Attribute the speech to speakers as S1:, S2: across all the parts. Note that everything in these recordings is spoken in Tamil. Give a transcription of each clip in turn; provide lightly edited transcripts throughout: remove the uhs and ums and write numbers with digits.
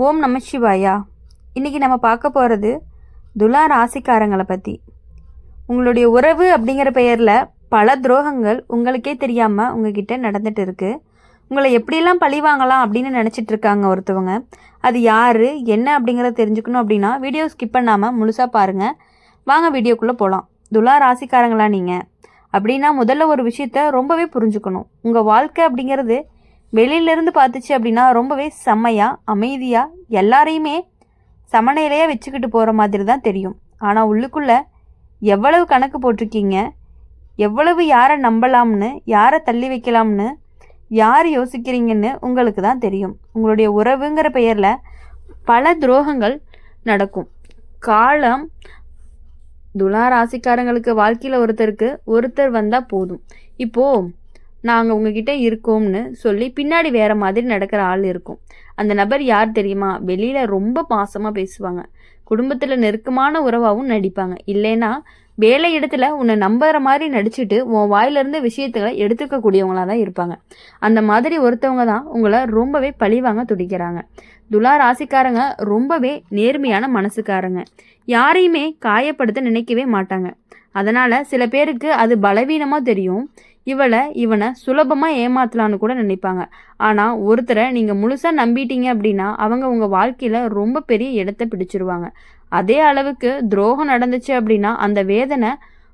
S1: ஓம் நம சிவாயா. இன்றைக்கி நம்ம பார்க்க போகிறது துலா ராசிக்காரங்களை பற்றி. உங்களுடைய உறவு அப்படிங்கிற பெயரில் பல துரோகங்கள் உங்களுக்கே தெரியாமல் உங்ககிட்ட நடந்துகிட்டு இருக்குது. உங்களை எப்படிலாம் பழி வாங்கலாம் அப்படின்னு நினச்சிட்டு இருக்காங்க ஒருத்தவங்க. அது யார் என்ன அப்படிங்கிறத தெரிஞ்சுக்கணும் அப்படின்னா வீடியோ ஸ்கிப் பண்ணாமல் முழுசாக பாருங்கள். வாங்க வீடியோக்குள்ளே போகலாம். துலா ராசிக்காரங்களா நீங்கள் அப்படின்னா முதல்ல ஒரு விஷயத்த ரொம்பவே புரிஞ்சுக்கணும். உங்கள் வாழ்க்கை அப்படிங்கிறது வெளியிலேருந்து பார்த்துச்சு அப்படின்னா ரொம்பவே செம்மையாக அமைதியாக எல்லாரையுமே சமநிலையாக வச்சுக்கிட்டு போகிற மாதிரி தான் தெரியும். ஆனால் உள்ளுக்குள்ளே எவ்வளவு கணக்கு போட்டிருக்கீங்க, எவ்வளவு யாரை நம்பலாம்னு, யாரை தள்ளி வைக்கலாம்னு, யார் யோசிக்கிறீங்கன்னு உங்களுக்கு தான் தெரியும். உங்களுடைய உறவுங்கிற பெயரில் பல துரோகங்கள் நடக்கும். காலம் துலா ராசிக்காரங்களுக்கு வாழ்க்கையில் ஒருத்தர் வந்தால் போதும். இப்போது நாங்கள் உங்ககிட்ட இருக்கோம்னு சொல்லி பின்னாடி வேறு மாதிரி நடக்கிற ஆள் இருக்கும். அந்த நபர் யார் தெரியுமா? வெளியில் ரொம்ப பாசமாக பேசுவாங்க, குடும்பத்தில் நெருக்கமான உறவாகவும் நடிப்பாங்க. இல்லைன்னா வேலை இடத்துல உன்னை நம்புற மாதிரி நடிச்சுட்டு உன் வாயிலிருந்து விஷயத்துகளை எடுத்துக்கக்கூடியவங்களாக தான் இருப்பாங்க. அந்த மாதிரி ஒருத்தவங்க தான் உங்களை ரொம்பவே பழிவாங்க துடிக்கிறாங்க. துலா ராசிக்காரங்க ரொம்பவே நேர்மையான மனசுக்காரங்க, யாரையுமே காயப்படுத்த நினைக்கவே மாட்டாங்க. அதனால் சில பேருக்கு அது பலவீனமாக தெரியும். இவனை சுலபமாக ஏமாத்தலான்னு கூட நினைப்பாங்க. ஆனால் ஒருத்தரை நீங்கள் முழுசாக நம்பிட்டீங்க அப்படின்னா அவங்க உங்கள் வாழ்க்கையில் ரொம்ப பெரிய இடத்த பிடிச்சிருவாங்க. அதே அளவுக்கு துரோகம் நடந்துச்சு அப்படின்னா அந்த வேதனை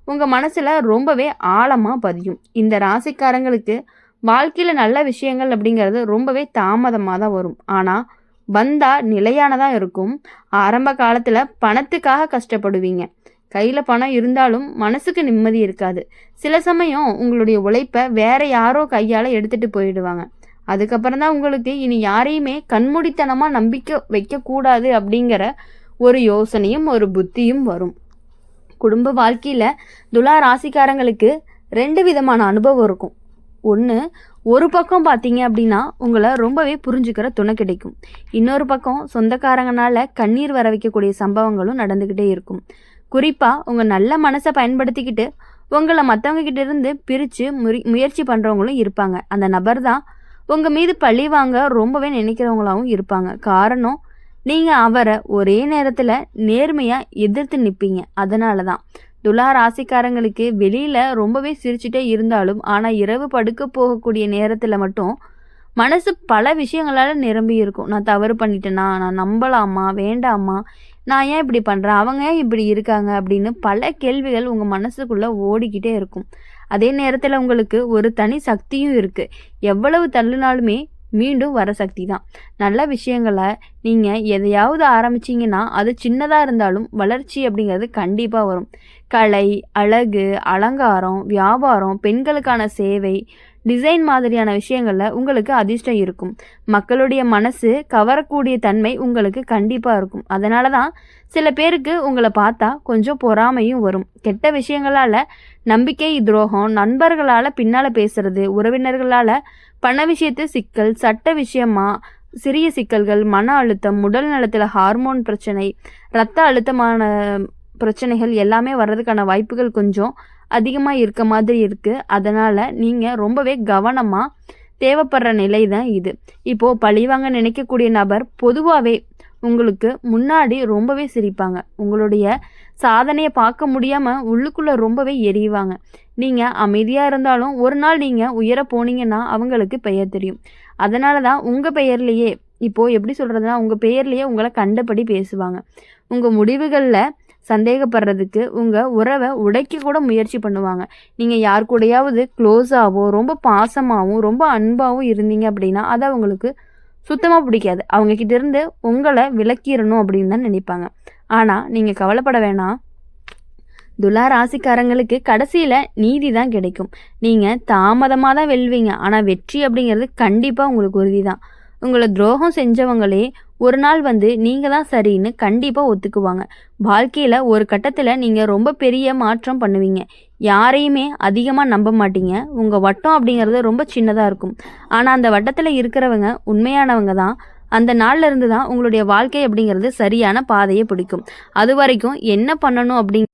S1: உங்கள் மனசில் ரொம்பவே ஆழமாக பதியும். இந்த ராசிக்காரங்களுக்கு வாழ்க்கையில் நல்ல விஷயங்கள் அப்படிங்கிறது ரொம்பவே தாமதமாக தான் வரும். ஆனால் வந்தால் நிலையானதாக இருக்கும். ஆரம்ப காலத்தில் பணத்துக்காக கஷ்டப்படுவீங்க. கையில் பணம் இருந்தாலும் மனசுக்கு நிம்மதி இருக்காது. சில சமயம் உங்களுடைய உழைப்பை வேற யாரோ கையால் எடுத்துகிட்டு போயிடுவாங்க. அதுக்கப்புறம் தான் உங்களுக்கு இனி யாரையுமே கண்மூடித்தனமாக நம்பிக்கை வைக்கக்கூடாது அப்படிங்கிற ஒரு யோசனையும் ஒரு புத்தியும் வரும். குடும்ப வாழ்க்கையில் துலா ராசிக்காரங்களுக்கு 2 விதமான அனுபவம் இருக்கும். ஒரு பக்கம் பார்த்தீங்க அப்படின்னா உங்களை ரொம்பவே புரிஞ்சுக்கிற துணை கிடைக்கும். இன்னொரு பக்கம் சொந்தக்காரங்கனால கண்ணீர் வர வைக்கக்கூடிய சம்பவங்களும் நடந்துக்கிட்டே இருக்கும். குறிப்பாக உங்கள் நல்ல மனசை பயன்படுத்திக்கிட்டு உங்களை மற்றவங்க கிட்ட இருந்து பிரித்து முயற்சி பண்ணுறவங்களும் இருப்பாங்க. அந்த நபர் தான் உங்கள் மீது பழி வாங்க ரொம்பவே நினைக்கிறவங்களாகவும் இருப்பாங்க. காரணம், நீங்கள் அவரை ஒரே நேரத்தில் நேர்மையாக எதிர்த்து நிற்பீங்க. அதனால தான் துலா ராசிக்காரங்களுக்கு வெளியில் ரொம்பவே சிரிச்சுட்டே இருந்தாலும் ஆனால் இரவு படுக்க போகக்கூடிய நேரத்தில் மட்டும் மனசு பல விஷயங்களால் நிரம்பி இருக்கும். நான் தவறு பண்ணிட்டேனா, நான் நம்பலாமா வேண்டாமா, நான் ஏன் இப்படி பண்ணுறேன், அவங்க ஏன் இப்படி இருக்காங்க அப்படின்னு பல கேள்விகள் உங்கள் மனசுக்குள்ளே ஓடிக்கிட்டே இருக்கும். அதே நேரத்தில் உங்களுக்கு ஒரு தனி சக்தியும் இருக்குது. எவ்வளவு தள்ளினாலுமே மீண்டும் வர சக்தி தான். நல்ல விஷயங்களை நீங்கள் எதையாவது ஆரம்பிச்சிங்கன்னா அது சின்னதாக இருந்தாலும் வளர்ச்சி அப்படிங்கிறது கண்டிப்பாக வரும். கலை, அழகு, அலங்காரம், வியாபாரம், பெண்களுக்கான சேவை, டிசைன் மாதிரியான விஷயங்களில் உங்களுக்கு அதிர்ஷ்டம் இருக்கும். மக்களுடைய மனசு கவரக்கூடிய தன்மை உங்களுக்கு கண்டிப்பாக இருக்கும். அதனால தான் சில பேருக்கு உங்களை பார்த்தா கொஞ்சம் பொறாமையும் வரும். கெட்ட விஷயங்களால் நம்பிக்கை துரோகம், நண்பர்களால் பின்னால் பேசுறது, உறவினர்களால் பண விஷயத்து சிக்கல், சட்ட விஷயமா சிறிய சிக்கல்கள், மன அழுத்தம், உடல் நலத்தில் ஹார்மோன் பிரச்சனை, இரத்த அழுத்தமான பிரச்சனைகள் எல்லாமே வர்றதுக்கான வாய்ப்புகள் கொஞ்சம் அதிகமாக இருக்க மாதிரி இருக்குது. அதனால் நீங்கள் ரொம்பவே கவனமாக தேவைப்படுற நிலை தான் இது. இப்போது பழிவாங்க நினைக்கக்கூடிய நபர் பொதுவாகவே உங்களுக்கு முன்னாடி ரொம்பவே சிரிப்பாங்க. உங்களுடைய சாதனையை பார்க்க முடியாமல் உள்ளுக்குள்ளே ரொம்பவே எரியுவாங்க. நீங்கள் அமைதியாக இருந்தாலும் ஒரு நாள் நீங்கள் உயர போனீங்கன்னா அவங்களுக்கு பெயர் தெரியும். அதனால தான் உங்கள் பெயர்லேயே இப்போது எப்படி சொல்கிறதுனா உங்கள் பெயர்லேயே உங்களை கண்டபடி பேசுவாங்க. உங்கள் முடிவுகளில் சந்தேகப்படுறதுக்கு உங்கள் உறவை உடைக்க கூட முயற்சி பண்ணுவாங்க. நீங்கள் யார் கூடையாவது க்ளோஸாகவும் ரொம்ப பாசமாகவும் ரொம்ப அன்பாகவும் இருந்தீங்க அப்படின்னா அது அவங்களுக்கு சுத்தமாக பிடிக்காது. அவங்கக்கிட்ட இருந்து உங்களை விலக்கிடணும் அப்படின்னு தான் நினைப்பாங்க. ஆனால் நீங்கள் கவலைப்பட வேணாம். துலா ராசிக்காரங்களுக்கு கடைசியில் நீதி தான் கிடைக்கும். நீங்கள் தாமதமாக தான் வெல்வீங்க, ஆனால் வெற்றி அப்படிங்கிறது கண்டிப்பாக உங்களுக்கு உறுதி தான். உங்களை துரோகம் செஞ்சவங்களே ஒரு நாள் வந்து நீங்கள் தான் சரின்னு கண்டிப்பாக ஒத்துக்குவாங்க. வாழ்க்கையில் ஒரு கட்டத்தில் நீங்கள் ரொம்ப பெரிய மாற்றம் பண்ணுவீங்க. யாரையுமே அதிகமாக நம்ப மாட்டீங்க. உங்கள் வட்டம் அப்படிங்கிறது ரொம்ப சின்னதாக இருக்கும். ஆனால் அந்த வட்டத்தில் இருக்கிறவங்க உண்மையானவங்க தான். அந்த நாளில் இருந்து தான் உங்களுடைய வாழ்க்கை அப்படிங்கிறது சரியான பாதையை பிடிக்கும். அது வரைக்கும் என்ன பண்ணணும் அப்படிங்க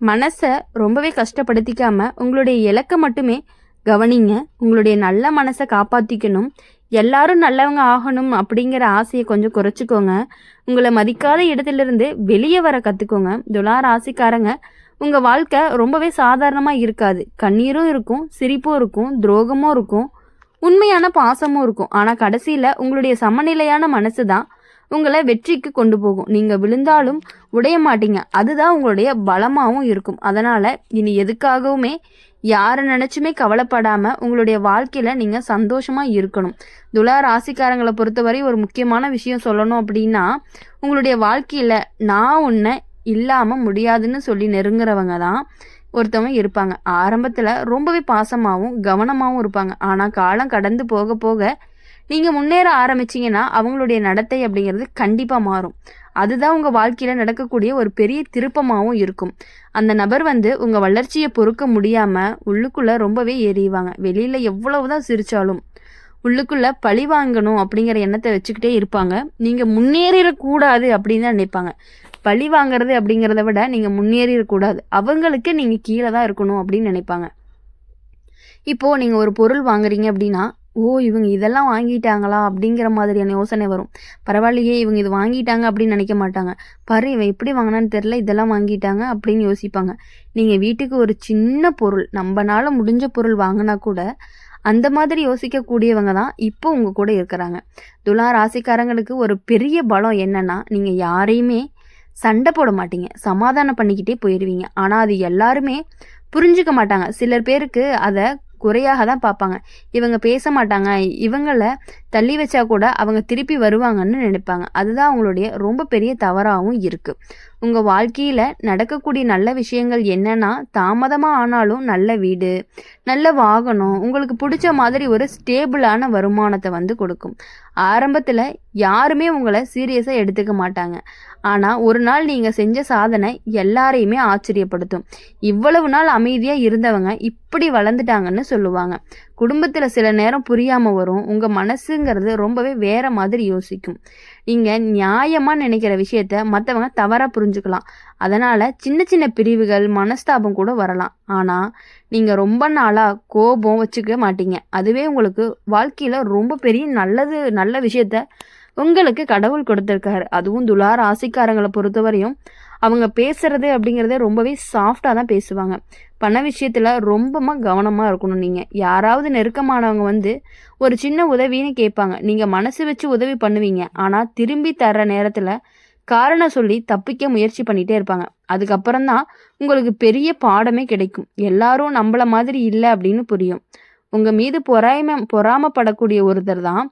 S1: மனசை ரொம்பவே கஷ்டப்படுத்திக்காமல் உங்களுடைய இலக்கை மட்டுமே கவனிங்க. உங்களுடைய நல்ல மனசை காப்பாற்றிக்கணும். எல்லாரும் நல்லவங்க ஆகணும் அப்படிங்கிற ஆசையை கொஞ்சம் குறைச்சிக்கோங்க. உங்களை மதிக்காத இடத்துலேருந்து வெளியே வர கற்றுக்கோங்க. துலா ராசிக்காரங்க, உங்கள் வாழ்க்கை ரொம்பவே சாதாரணமாக இருக்காது. கண்ணீரும் இருக்கும், சிரிப்பும் இருக்கும், துரோகமும் இருக்கும், உண்மையான பாசமும் இருக்கும். ஆனால் கடைசியில் உங்களுடைய சமநிலையான மனசு தான் உங்களை வெற்றிக்கு கொண்டு போகும். நீங்கள் விழுந்தாலும் உடைய மாட்டீங்க. அதுதான் உங்களுடைய பலமாகவும் இருக்கும். அதனால் இனி எதுக்காகவுமே யாரை நினச்சுமே கவலைப்படாமல் உங்களுடைய வாழ்க்கையில் நீங்கள் சந்தோஷமாக இருக்கணும். துலா ராசிக்காரங்களை பொறுத்தவரை ஒரு முக்கியமான விஷயம் சொல்லணும் அப்படின்னா, உங்களுடைய வாழ்க்கையில் நான் உன்னை இல்லாமல் முடியாதுன்னு சொல்லி நெருங்குறவங்க தான் ஒருத்தவங்க இருப்பாங்க. ஆரம்பத்தில் ரொம்பவே பாசமாகவும் கவனமாகவும் இருப்பாங்க. ஆனால் காலம் கடந்து போக போக நீங்கள் முன்னேற ஆரம்பிச்சிங்கன்னா அவங்களுடைய நடத்தை அப்படிங்கிறது கண்டிப்பாக மாறும். அதுதான் உங்கள் வாழ்க்கையில் நடக்கக்கூடிய ஒரு பெரிய திருப்பமாகவும் இருக்கும். அந்த நபர் உங்கள் வளர்ச்சியை பொறுக்க முடியாமல் உள்ளுக்குள்ளே ரொம்பவே எரியுவாங்க. வெளியில் எவ்வளவுதான் சிரித்தாலும் உள்ளுக்குள்ளே பழி வாங்கணும் அப்படிங்கிற எண்ணத்தை வச்சுக்கிட்டே இருப்பாங்க. நீங்கள் முன்னேறிடக்கூடாது அப்படின்னு தான் நினைப்பாங்க. பழி வாங்கிறது அப்படிங்கிறத விட நீங்கள் முன்னேறிடக்கூடாது, அவங்களுக்கு நீங்கள் கீழே தான் இருக்கணும் அப்படின்னு நினைப்பாங்க. இப்போது நீங்கள் ஒரு பொருள் வாங்குறீங்க அப்படின்னா, இவங்க இதெல்லாம் வாங்கிட்டாங்களா அப்படிங்கிற மாதிரியான யோசனை வரும். பரவாயில்லையே, இவங்க இது வாங்கிட்டாங்க அப்படின்னு நினைக்க மாட்டாங்க. பாரு, இவன் எப்படி வாங்கினான்னு தெரில, இதெல்லாம் வாங்கிட்டாங்க அப்படின்னு யோசிப்பாங்க. நீங்கள் வீட்டுக்கு ஒரு சின்ன பொருள், நம்மனால முடிஞ்ச பொருள் வாங்கினா கூட அந்த மாதிரி யோசிக்கக்கூடியவங்க தான் இப்போ உங்கள் கூட இருக்கிறாங்க. துலா ராசிக்காரங்களுக்கு ஒரு பெரிய பலம் என்னன்னா, நீங்கள் யாரையுமே சண்டை போட மாட்டீங்க, சமாதானம் பண்ணிக்கிட்டே போயிடுவீங்க. ஆனால் அது எல்லாருமே புரிஞ்சுக்க மாட்டாங்க. சிலர் பேருக்கு அதை குறையாக தான் பார்ப்பாங்க. இவங்க பேச மாட்டாங்க, இவங்கள தள்ளி வச்சா கூட அவங்க திருப்பி வருவாங்கன்னு நினைப்பாங்க. அதுதான் அவங்களுடைய ரொம்ப பெரிய தவறாகவும் இருக்குது. உங்கள் வாழ்க்கையில் நடக்கக்கூடிய நல்ல விஷயங்கள் என்னன்னா, தாமதமாக ஆனாலும் நல்ல வீடு, நல்ல வாகனம், உங்களுக்கு பிடிச்ச மாதிரி ஒரு ஸ்டேபிளான வருமானத்தை கொடுக்கும். ஆரம்பத்தில் யாருமே உங்களை சீரியஸாக எடுத்துக்க மாட்டாங்க. ஆனால் ஒரு நாள் நீங்கள் செஞ்ச சாதனை எல்லாரையுமே ஆச்சரியப்படுத்தும். இவ்வளவு நாள் அமைதியாக இருந்தவங்க இப்படி வளர்ந்துட்டாங்கன்னு சொல்லுவாங்க. குடும்பத்தில் சில நேரம் புரியாமல் வரும். உங்கள் மனசுங்கிறது ரொம்பவே வேற மாதிரி யோசிக்கும். நீங்கள் நியாயமாக நினைக்கிற விஷயத்த மற்றவங்க தவறாக புரிஞ்சுக்கலாம். அதனால் சின்ன சின்ன பிரிவுகள், மனஸ்தாபம் கூட வரலாம். ஆனால் நீங்கள் ரொம்ப நாளாக கோபம் வச்சுக்க மாட்டீங்க. அதுவே உங்களுக்கு வாழ்க்கையில் ரொம்ப பெரிய நல்ல விஷயத்த உங்களுக்கு கடவுள் கொடுத்துருக்காரு. அதுவும் துலா ராசிக்காரங்களை பொறுத்தவரையும் அவங்க பேசுறது அப்படிங்கிறத ரொம்பவே சாஃப்டாக தான் பேசுவாங்க. பண விஷயத்தில் ரொம்பமாக கவனமாக இருக்கணும். நீங்கள் யாராவது நெருக்கமானவங்க ஒரு சின்ன உதவின்னு கேட்பாங்க. நீங்கள் மனசு வச்சு உதவி பண்ணுவீங்க. ஆனால் திரும்பி தர்ற நேரத்தில் காரணம் சொல்லி தப்பிக்க முயற்சி பண்ணிகிட்டே இருப்பாங்க. அதுக்கப்புறம் தான் உங்களுக்கு பெரிய பாடமே கிடைக்கும். எல்லாரும் நம்மள மாதிரி இல்லை அப்படின்னு புரியும். உங்கள் மீது பொறாமப்படக்கூடிய ஒருத்தர் தான்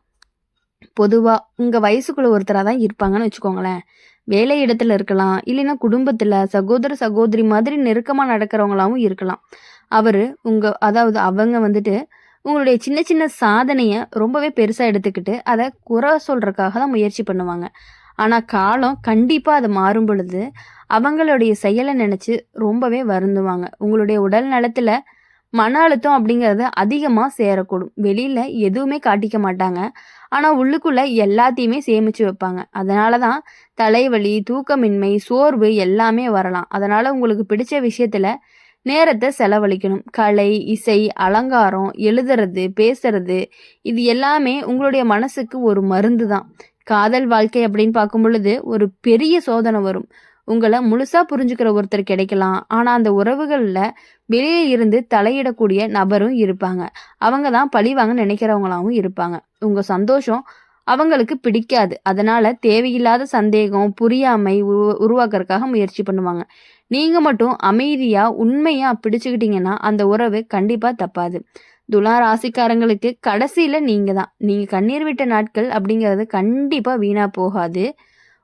S1: பொதுவாக உங்கள் வயசுக்குள்ள ஒருத்தராக தான் இருப்பாங்கன்னு வச்சுக்கோங்களேன். வேலை இடத்துல இருக்கலாம், இல்லைன்னா குடும்பத்தில் சகோதர சகோதரி மாதிரி நெருக்கமாக நடக்கிறவங்களாவும் இருக்கலாம். அதாவது அவங்க உங்களுடைய சின்ன சின்ன சாதனையை ரொம்பவே பெருசாக எடுத்துக்கிட்டு அதை குறை சொல்கிறதுக்காக தான் முயற்சி பண்ணுவாங்க. ஆனால் காலம் கண்டிப்பாக அதை மாறும் பொழுது அவங்களுடைய செயலை நினச்சி ரொம்பவே வருந்துவாங்க. உங்களுடைய உடல் நலத்தில் மன அழுத்தம் அப்படிங்கிறது அதிகமாக சேரக்கூடும். வெளியில் எதுவுமே காட்டிக்க மாட்டாங்க, ஆனால் உள்ளுக்குள்ளே எல்லாத்தையுமே சேமித்து வைப்பாங்க. அதனால தான் தலைவலி, தூக்கமின்மை, சோர்வு எல்லாமே வரலாம். அதனால் உங்களுக்கு பிடிச்ச விஷயத்தில் நேரத்தை செலவழிக்கணும். கலை, இசை, அலங்காரம், எழுதுறது, பேசுறது, இது எல்லாமே உங்களுடைய மனசுக்கு ஒரு மருந்து தான். காதல் வாழ்க்கை அப்படின்னு பார்க்கும் பொழுது ஒரு பெரிய சோதனை வரும். உங்களை முழுசாக புரிஞ்சுக்கிற ஒருத்தர் கிடைக்கலாம், ஆனால் அந்த உறவுகளில் வெளியே இருந்து தலையிடக்கூடிய நபரும் இருப்பாங்க. அவங்க தான் பழிவாங்க நினைக்கிறவங்களாகவும் இருப்பாங்க. உங்கள் சந்தோஷம் அவங்களுக்கு பிடிக்காது. அதனால் தேவையில்லாத சந்தேகம், புரியாமை உருவாக்குறதுக்காக முயற்சி பண்ணுவாங்க. நீங்கள் மட்டும் அமைதியாக உண்மையாக பிடிச்சுக்கிட்டீங்கன்னா அந்த உறவு கண்டிப்பாக தப்பாது. துலா ராசிக்காரங்களுக்கு கடைசியில் நீங்கள் கண்ணீர் விட்ட நாட்கள் அப்படிங்கிறது கண்டிப்பாக வீணாக போகாது.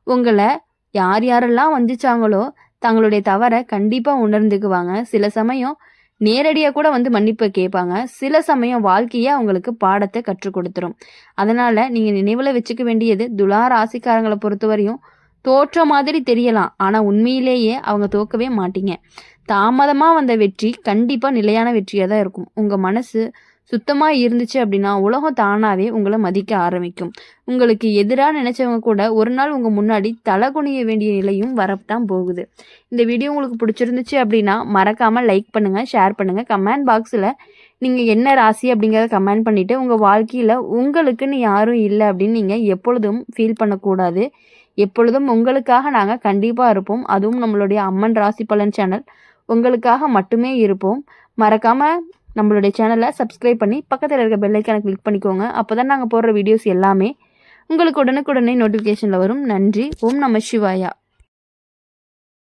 S1: உங்களை யாரெல்லாம் வந்துச்சாங்களோ தங்களுடைய தவறை கண்டிப்பாக உணர்ந்துக்குவாங்க. சில சமயம் நேரடியாக கூட மன்னிப்பு கேட்பாங்க. சில சமயம் வாழ்க்கையே அவங்களுக்கு பாடத்தை கற்றுக் கொடுத்துரும். அதனால் நீங்கள் நினைவில் வச்சுக்க வேண்டியது, துலா ராசிக்காரங்களை பொறுத்தவரையும் தோற்ற மாதிரி தெரியலாம், ஆனால் உண்மையிலேயே அவங்க தோக்கவே மாட்டீங்க. தாமதமாக வந்த வெற்றி கண்டிப்பாக நிலையான வெற்றியாக தான் இருக்கும். உங்கள் மனசு சுத்தமாக இருந்துச்சு அப்படின்னா உலகம் தானாகவே உங்களை மதிக்க ஆரம்பிக்கும். உங்களுக்கு எதிராக நினச்சவங்க கூட ஒரு நாள் உங்கள் முன்னாடி தலை குனிய வேண்டிய நிலையும் வரத்தான் போகுது. இந்த வீடியோ உங்களுக்கு பிடிச்சிருந்துச்சு அப்படின்னா மறக்காமல் லைக் பண்ணுங்கள், ஷேர் பண்ணுங்கள். கமெண்ட் பாக்ஸில் நீங்கள் என்ன ராசி அப்படிங்கிறத கமெண்ட் பண்ணிவிட்டு உங்கள் வாழ்க்கையில் உங்களுக்குன்னு யாரும் இல்லை அப்படின்னு நீங்கள் எப்பொழுதும் ஃபீல் பண்ணக்கூடாது. எப்பொழுதும் உங்களுக்காக நாங்கள் கண்டிப்பாக இருப்போம். அதுவும் நம்மளுடைய அம்மன் ராசி பலன் சேனல் உங்களுக்காக மட்டுமே இருப்போம். மறக்காமல் நம்மளுடைய சேனலை சப்ஸ்கிரைப் பண்ணி பக்கத்தில் இருக்க பெல் ஐக்கானை கிளிக் பண்ணிக்கோங்க. அப்போ தான் நாங்கள் போடுற வீடியோஸ் எல்லாமே உங்களுக்கு உடனுக்குடனே நோட்டிஃபிகேஷனில் வரும். நன்றி. ஓம் நம சிவாயா.